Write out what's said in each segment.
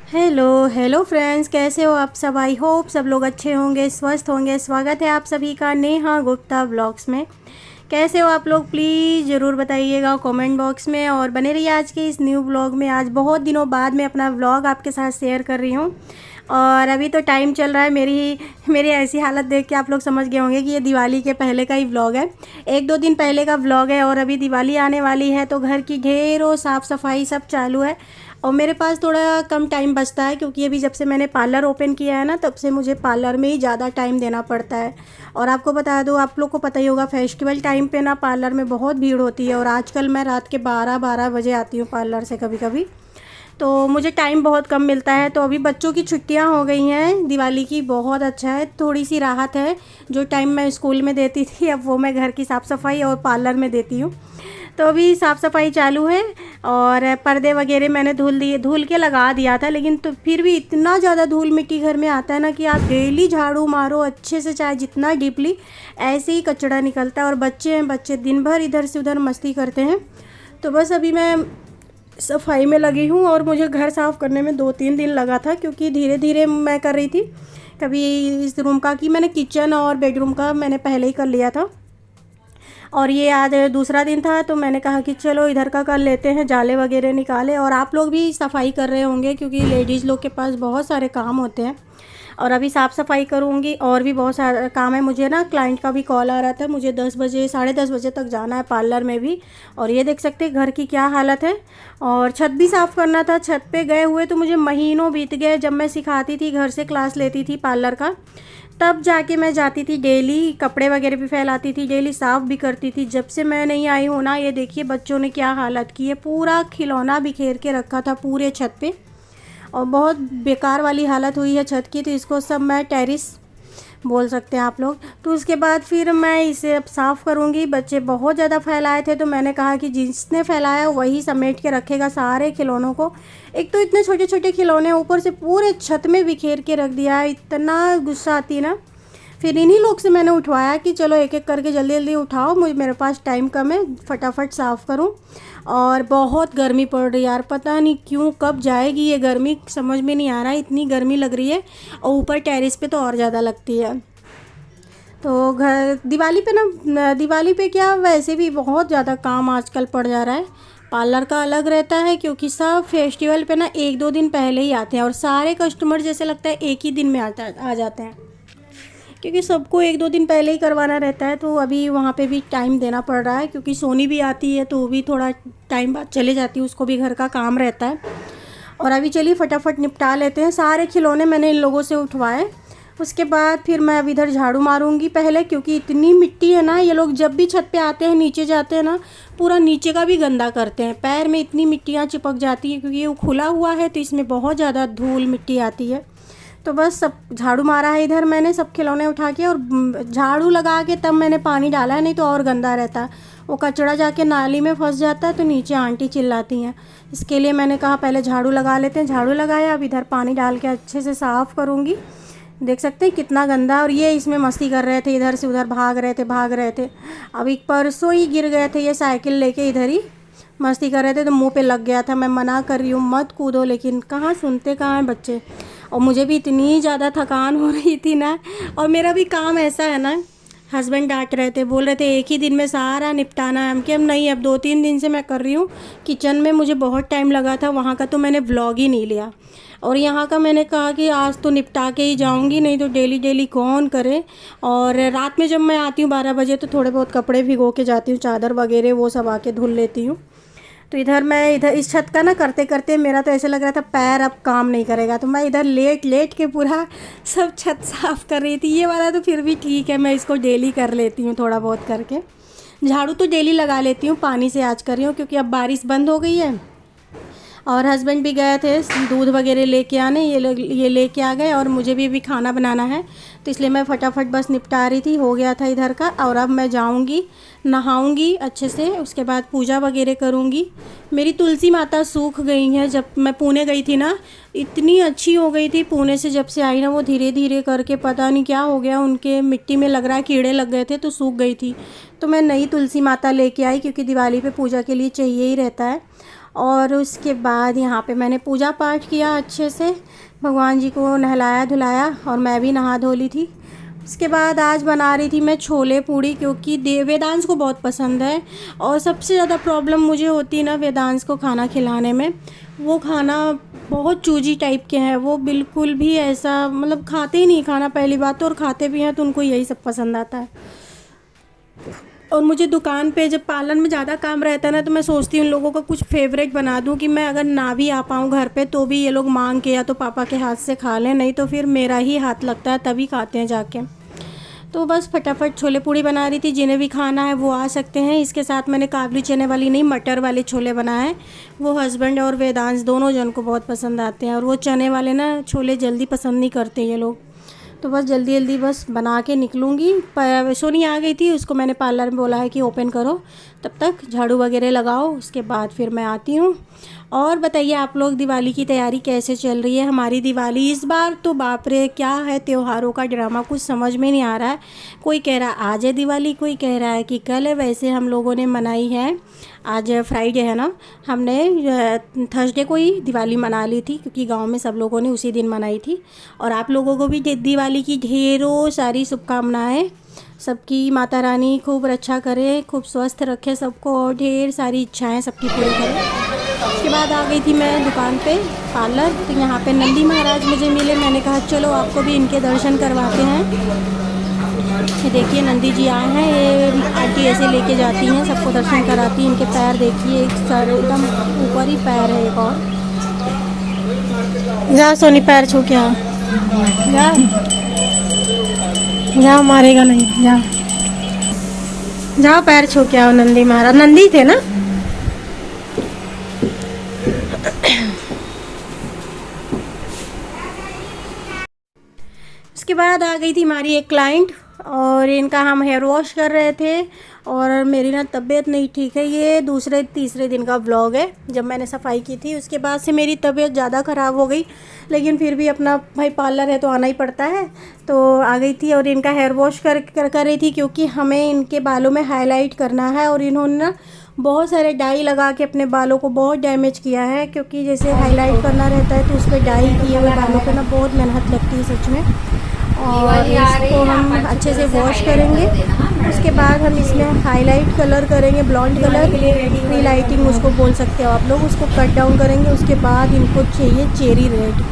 Hello hello friends, कैसे हो आप सब। आई होप सब लोग अच्छे होंगे, स्वस्थ होंगे। स्वागत है आप सभी का नेहा गुप्ता ब्लॉग्स में। कैसे हो आप लोग, प्लीज़ ज़रूर बताइएगा कमेंट बॉक्स में, और बने रहिए आज के इस न्यू ब्लॉग में। आज बहुत दिनों बाद मैं अपना ब्लॉग आपके साथ शेयर कर रही हूँ। और अभी तो टाइम चल रहा है, मेरी ऐसी हालत देख के आप लोग समझ गए होंगे कि ये दिवाली के पहले का ही ब्लॉग है। एक दो दिन पहले का ब्लॉग है, और अभी दिवाली आने वाली है तो घर की ढेरों साफ़ सफाई सब चालू है। और मेरे पास थोड़ा कम टाइम बचता है, क्योंकि अभी जब से मैंने पार्लर ओपन किया है ना, तब से मुझे पार्लर में ही ज़्यादा टाइम देना पड़ता है। और आपको बता दूँ, आप लोग को पता ही होगा, फेस्टिवल टाइम पे ना पार्लर में बहुत भीड़ होती है। और आजकल मैं रात के 12-12 बजे आती हूँ पार्लर से कभी कभी, तो मुझे टाइम बहुत कम मिलता है। तो अभी बच्चों की छुट्टियां हो गई हैं दिवाली की, बहुत अच्छा है, थोड़ी सी राहत है। जो टाइम मैं स्कूल में देती थी, अब वो मैं घर की साफ़ सफाई और पार्लर में देती हूँ। तो अभी साफ़ सफाई चालू है, और पर्दे वगैरह मैंने धुल के लगा दिया था। लेकिन तो फिर भी इतना ज़्यादा धूल मिट्टी घर में आता है ना, कि आप डेली झाड़ू मारो अच्छे से, चाहे जितना डीपली, ऐसे ही कचरा निकलता है। और बच्चे दिन भर इधर से उधर मस्ती करते हैं। तो बस अभी मैं सफाई में लगी हूँ, और मुझे घर साफ़ करने में 2-3 दिन लगा था, क्योंकि धीरे धीरे मैं कर रही थी। कभी इस रूम का, कि मैंने किचन और बेडरूम का मैंने पहले ही कर लिया था, और ये आज दूसरा दिन था, तो मैंने कहा कि चलो इधर का कर लेते हैं, जाले वगैरह निकाले। और आप लोग भी सफाई कर रहे होंगे, क्योंकि लेडीज़ लोग के पास बहुत सारे काम होते हैं। और अभी साफ़ सफाई करूँगी, और भी बहुत सारा काम है मुझे ना। क्लाइंट का भी कॉल आ रहा था, मुझे 10 बजे 10:30 बजे तक जाना है पार्लर में भी। और ये देख सकते हैं घर की क्या हालत है। और छत भी साफ़ करना था। छत पे गए हुए तो मुझे महीनों बीत गए। जब मैं सिखाती थी, घर से क्लास लेती थी पार्लर का, तब जाके मैं जाती थी, डेली कपड़े वगैरह भी फैलाती थी, डेली साफ़ भी करती थी। जब से मैं नहीं आई हूँ ना, ये देखिए बच्चों ने क्या हालत की है। पूरा खिलौना बिखेर के रखा था पूरे छत पे, और बहुत बेकार वाली हालत हुई है छत की। तो इसको सब मैं टेरिस बोल सकते हैं आप लोग। तो उसके बाद फिर मैं इसे अब साफ़ करूँगी। बच्चे बहुत ज़्यादा फैलाए थे, तो मैंने कहा कि जिसने फैलाया वही समेट के रखेगा सारे खिलौनों को। एक तो इतने छोटे छोटे खिलौने, ऊपर से पूरे छत में बिखेर के रख दिया। इतना गुस्सा आती है ना। फिर इन्हीं लोग से मैंने उठवाया कि चलो एक एक करके जल्दी जल्दी उठाओ, मेरे पास टाइम कम है, फटाफट साफ़ करूं। और बहुत गर्मी पड़ रही है यार, पता नहीं क्यों कब जाएगी ये गर्मी, समझ में नहीं आ रहा है, इतनी गर्मी लग रही है। और ऊपर टेरेस पे तो और ज़्यादा लगती है। तो घर दिवाली पे ना, दिवाली पे क्या, वैसे भी बहुत ज़्यादा काम आजकल पड़ जा रहा है। पार्लर का अलग रहता है, क्योंकि सब फेस्टिवल पे ना 1-2 दिन पहले ही आते हैं, और सारे कस्टमर जैसे लगता है एक ही दिन में आ जाते हैं, क्योंकि सबको 1-2 दिन पहले ही करवाना रहता है। तो अभी वहाँ पे भी टाइम देना पड़ रहा है, क्योंकि सोनी भी आती है तो वो भी थोड़ा टाइम बाद चले जाती है, उसको भी घर का काम रहता है। और अभी चलिए फटाफट निपटा लेते हैं। सारे खिलौने मैंने इन लोगों से उठवाए। उसके बाद फिर मैं अब इधर झाड़ू मारूंगी पहले, क्योंकि इतनी मिट्टी है ना। ये लोग जब भी छत पे आते हैं, नीचे जाते हैं ना, पूरा नीचे का भी गंदा करते हैं। पैर में इतनी मिट्टियाँ चिपक जाती हैं, क्योंकि ये खुला हुआ है तो इसमें बहुत ज़्यादा धूल मिट्टी आती है। तो बस सब झाड़ू मारा है इधर मैंने, सब खिलौने उठा के, और झाड़ू लगा के तब मैंने पानी डाला है, नहीं तो और गंदा रहता है। वो कचरा जाके नाली में फंस जाता है, तो नीचे आंटी चिल्लाती हैं। इसके लिए मैंने कहा पहले झाड़ू लगा लेते हैं। झाड़ू लगाया, अब इधर पानी डाल के अच्छे से साफ़ करूँगी। देख सकते हैं कितना गंदा। और ये इसमें मस्ती कर रहे थे, इधर से उधर भाग रहे थे। अब एक परसों ही गिर गए थे ये साइकिल लेके, इधर ही मस्ती कर रहे थे, तो मुंह पे लग गया था। मैं मना कर रही हूँ मत कूदो, लेकिन कहाँ सुनते, कहाँ हैं बच्चे। और मुझे भी इतनी ज़्यादा थकान हो रही थी ना। और मेरा भी काम ऐसा है ना, हस्बैंड डांट रहे थे, बोल रहे थे एक ही दिन में सारा निपटाना है। हम कि हम नहीं, अब 2-3 दिन से मैं कर रही हूँ। किचन में मुझे बहुत टाइम लगा था, वहाँ का तो मैंने व्लॉग ही नहीं लिया। और यहाँ का मैंने कहा कि आज तो निपटा के ही जाऊँगी, नहीं तो डेली डेली कौन करे। और रात में जब मैं आती हूँ 12 बजे, तो थोड़े बहुत कपड़े भिगो के जाती हूँ, चादर वगैरह वो सब आके धुल लेती हूँ। तो इधर इस छत का ना करते करते मेरा तो ऐसे लग रहा था पैर अब काम नहीं करेगा। तो मैं इधर लेट लेट के पूरा सब छत साफ़ कर रही थी। ये वाला तो फिर भी ठीक है, मैं इसको डेली कर लेती हूँ थोड़ा बहुत करके। झाड़ू तो डेली लगा लेती हूँ, पानी से आज कर रही हूँ, क्योंकि अब बारिश बंद हो गई है। और हस्बैंड भी गए थे दूध वगैरह लेके आने, ये लेके आ गए। और मुझे भी अभी खाना बनाना है, तो इसलिए मैं फटाफट बस निपटा रही थी, हो गया था इधर का। और अब मैं जाऊंगी, नहाऊंगी अच्छे से, उसके बाद पूजा वगैरह करूंगी। मेरी तुलसी माता सूख गई हैं। जब मैं पुणे गई थी ना, इतनी अच्छी हो गई थी। पुणे से जब से आई ना, वो धीरे धीरे करके पता नहीं क्या हो गया, उनके मिट्टी में लग रहा है कीड़े लग गए थे, तो सूख गई थी। तो मैं नई तुलसी माता लेके आई, क्योंकि दिवाली पे पूजा के लिए चाहिए ही रहता है। और उसके बाद यहाँ पे मैंने पूजा पाठ किया अच्छे से, भगवान जी को नहलाया धुलाया और मैं भी नहा धो ली थी। उसके बाद आज बना रही थी मैं छोले पूड़ी, क्योंकि वेदांश को बहुत पसंद है। और सबसे ज़्यादा प्रॉब्लम मुझे होती है ना वेदांश को खाना खिलाने में। वो खाना बहुत चूजी टाइप के हैं, वो बिल्कुल भी ऐसा मतलब खाते ही नहीं खाना पहली बात तो, और खाते भी हैं तो उनको यही सब पसंद आता है। और मुझे दुकान पे जब पार्लर में ज़्यादा काम रहता है ना, तो मैं सोचती हूँ उन लोगों का कुछ फेवरेट बना दूँ कि मैं अगर ना भी आ पाऊँ घर पे तो भी ये लोग मांग के या तो पापा के हाथ से खा लें, नहीं तो फिर मेरा ही हाथ लगता है तभी खाते हैं जाके। तो बस फटाफट छोले पूड़ी बना रही थी, जिन्हें भी खाना है वो आ सकते हैं। इसके साथ मैंने काबली चने वाली नहीं, मटर वाले छोले बनाए हैं। वो हस्बैंड और वेदांश दोनों जन को बहुत पसंद आते हैं, और वो चने वाले ना छोले जल्दी पसंद नहीं करते ये लोग। तो बस जल्दी जल्दी बस बना के निकलूँगी। पर सोनी आ गई थी, उसको मैंने पार्लर में बोला है कि ओपन करो, तब तक झाड़ू वगैरह लगाओ, उसके बाद फिर मैं आती हूँ। और बताइए आप लोग दिवाली की तैयारी कैसे चल रही है। हमारी दिवाली इस बार तो बाप रे क्या है, त्योहारों का ड्रामा कुछ समझ में नहीं आ रहा है। कोई कह रहा है आज है दिवाली, कोई कह रहा है कि कल है। वैसे हम लोगों ने मनाई है, आज फ्राइडे है ना, हमने थर्सडे को ही दिवाली मना ली थी, क्योंकि गांव में सब लोगों ने उसी दिन मनाई थी। और आप लोगों को भी दिवाली की ढेरों सारी शुभकामनाएं। सबकी माता रानी खूब रक्षा करे, खूब स्वस्थ रखे सबको, और ढेर सारी इच्छाएं सबकी पूरी करे। उसके बाद आ गई थी मैं दुकान पे पार्लर, तो यहाँ पे नंदी महाराज मुझे मिले। मैंने कहा चलो आपको भी इनके दर्शन करवाते हैं। ये देखिए नंदी जी आए हैं, ये आंटी ऐसे लेके जाती हैं, सबको दर्शन कराती हैं। इनके पैर देखिए, एक सर एकदम ऊपर ही पैर है। एक और जा सोनी पैर छू के आओ, जा जाओ, मारेगा नहीं, जाओ जाओ पैर छू के आओ। नंदी महाराज नंदी थे ना। उसके बाद आ गई थी हमारी एक क्लाइंट, और इनका हम हेयर वॉश कर रहे थे। और मेरी ना तबीयत नहीं ठीक है, ये दूसरे तीसरे दिन का व्लॉग है जब मैंने सफाई की थी। उसके बाद से मेरी तबीयत ज़्यादा ख़राब हो गई, लेकिन फिर भी अपना भाई पार्लर है तो आना ही पड़ता है। तो आ गई थी और इनका हेयर वॉश कर रही थी, क्योंकि हमें इनके बालों में हाईलाइट करना है। और इन्होंने ना बहुत सारे डाई लगा के अपने बालों को बहुत डैमेज किया है, क्योंकि जैसे हाईलाइट करना रहता है तो उस पर डाई किए हुए बालों पर ना बहुत मेहनत लगती है सच में। और इसको हम अच्छे से वॉश करेंगे। उसके बाद हम इसमें हाईलाइट कलर करेंगे, ब्लॉन्ड कलर, फ्री लाइटिंग उसको बोल सकते हो आप लोग। उसको कट डाउन करेंगे। उसके बाद इनको चाहिए चेरी रेड।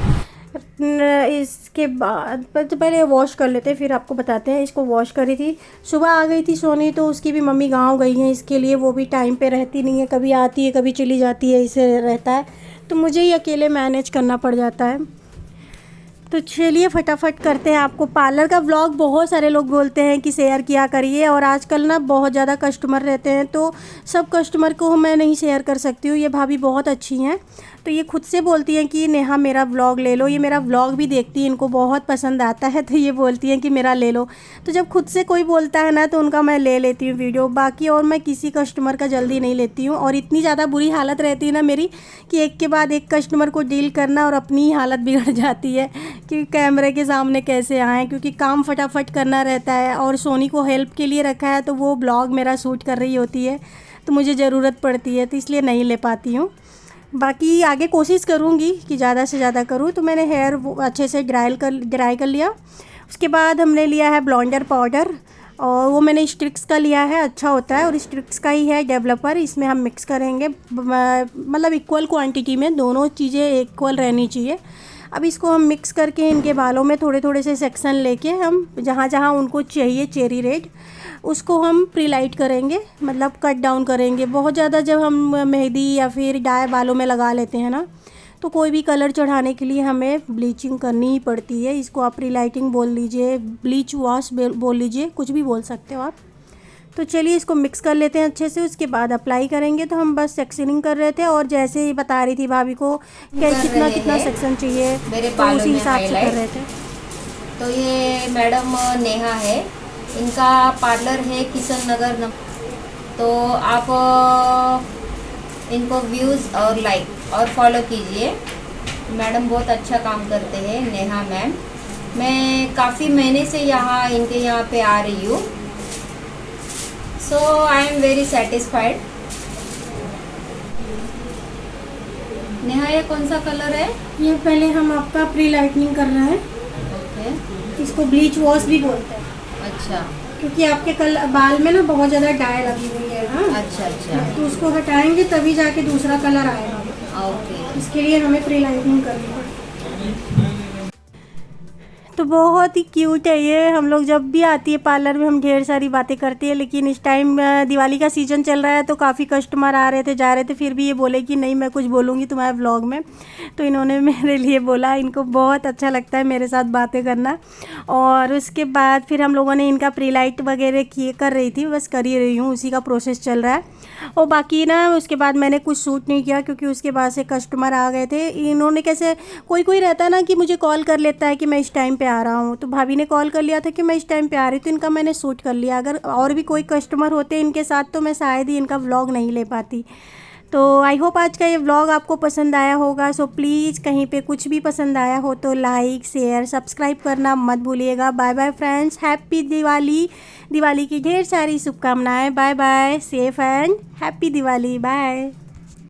इसके बाद तो पहले वॉश कर लेते हैं, फिर आपको बताते हैं। इसको वॉश करी थी, सुबह आ गई थी सोनी, तो उसकी भी मम्मी गांव गई हैं, इसके लिए वो भी टाइम पे रहती नहीं है, कभी आती है कभी चली जाती है, इसे रहता है। तो मुझे ही अकेले मैनेज करना पड़ जाता है। तो चलिए फटाफट करते हैं। आपको पार्लर का व्लॉग बहुत सारे लोग बोलते हैं कि शेयर किया करिए, और आजकल ना बहुत ज़्यादा कस्टमर रहते हैं, तो सब कस्टमर को मैं नहीं शेयर कर सकती हूँ। ये भाभी बहुत अच्छी हैं, तो ये खुद से बोलती हैं कि नेहा मेरा व्लॉग ले लो। ये मेरा व्लॉग भी देखती हैं, इनको बहुत पसंद आता है, तो ये बोलती हैं कि मेरा ले लो। तो जब खुद से कोई बोलता है ना तो उनका मैं ले लेती हूँ वीडियो, बाकी और मैं किसी कस्टमर का जल्दी नहीं लेती हूँ। और इतनी ज़्यादा बुरी हालत रहती है ना मेरी कि एक के बाद एक कस्टमर को डील करना, और अपनी ही हालत बिगड़ जाती है कि कैमरे के सामने कैसे आएँ, क्योंकि काम फटाफट करना रहता है। और सोनी को हेल्प के लिए रखा है, तो वो ब्लॉग मेरा शूट कर रही होती है, तो मुझे ज़रूरत पड़ती है, तो इसलिए नहीं ले पाती हूँ। बाकी आगे कोशिश करूँगी कि ज़्यादा से ज़्यादा करूँ। तो मैंने हेयर अच्छे से ड्राई कर लिया। उसके बाद हमने लिया है ब्लॉन्डर पाउडर, और वो मैंने स्ट्रिक्स का लिया है, अच्छा होता है, और स्ट्रिक्स का ही है डेवलपर। इसमें हम मिक्स करेंगे, मतलब इक्वल क्वांटिटी में, दोनों चीज़ें इक्वल रहनी चाहिए। अब इसको हम मिक्स करके इनके बालों में थोड़े थोड़े से सेक्शन लेके हम जहाँ जहाँ उनको चाहिए चेरी रेड, उसको हम प्री लाइट करेंगे, मतलब कट डाउन करेंगे। बहुत ज़्यादा जब हम मेहंदी या फिर डाई बालों में लगा लेते हैं ना, तो कोई भी कलर चढ़ाने के लिए हमें ब्लीचिंग करनी ही पड़ती है। इसको आप प्री लाइटिंग बोल लीजिए, ब्लीच वॉश बोल लीजिए, कुछ भी बोल सकते हो आप। तो चलिए इसको मिक्स कर लेते हैं अच्छे से, उसके बाद अप्लाई करेंगे। तो हम बस सेक्शनिंग कर रहे थे, और जैसे ही बता रही थी भाभी को कितना कितना सेक्शन चाहिए, तो उसी हिसाब से कर रहे थे। तो ये मैडम नेहा है, इनका पार्लर है किशन नगर। तो आप इनको व्यूज़ और लाइक और फॉलो कीजिए। मैडम बहुत अच्छा काम करते हैं, नेहा मैम। मैं काफ़ी महीने से इनके यहाँ पे आ रही हूँ, so I am very satisfied. Neha ये कौन सा कलर है? ये पहले हम आपका प्री लाइटनिंग कर रहे हैं। ओके। इसको ब्लीच वॉश भी बोलते हैं। अच्छा क्योंकि आपके कल बाल में ना बहुत ज़्यादा डाई लगी हुई है। हाँ, अच्छा अच्छा। तो उसको हटाएंगे तभी जाके दूसरा कलर आएगा। ओके। इसके लिए हमें प्री लाइटनिंग करनी है। तो बहुत ही क्यूट है ये। हम लोग जब भी आती है पार्लर में हम ढेर सारी बातें करते हैं, लेकिन इस टाइम दिवाली का सीज़न चल रहा है तो काफ़ी कस्टमर आ रहे थे जा रहे थे, फिर भी ये बोले कि नहीं मैं कुछ बोलूँगी तुम्हारे व्लॉग में। तो इन्होंने मेरे लिए बोला, इनको बहुत अच्छा लगता है मेरे साथ बातें करना। और उसके बाद फिर हम लोगों ने इनका प्री लाइट वगैरह किए कर रही थी, बस कर ही रही हूँ, उसी का प्रोसेस चल रहा है। और बाकी ना उसके बाद मैंने कुछ शूट नहीं किया क्योंकि उसके बाद से कस्टमर आ गए थे। इन्होंने कैसे, कोई कोई रहता है ना कि मुझे कॉल कर लेता है कि मैं इस टाइम पे आ रहा हूँ, तो भाभी ने कॉल कर लिया था कि मैं इस टाइम पे आ रही, तो इनका मैंने शूट कर लिया। अगर और भी कोई कस्टमर होते इनके साथ तो मैं शायद ही इनका व्लॉग नहीं ले पाती। तो आई होप आज का ये व्लॉग आपको पसंद आया होगा। सो प्लीज़ कहीं पे कुछ भी पसंद आया हो तो लाइक शेयर सब्सक्राइब करना मत भूलिएगा। Bye bye friends, happy Diwali. Diwali की ढेर सारी शुभकामनाएं। Bye bye, safe and happy Diwali. Bye.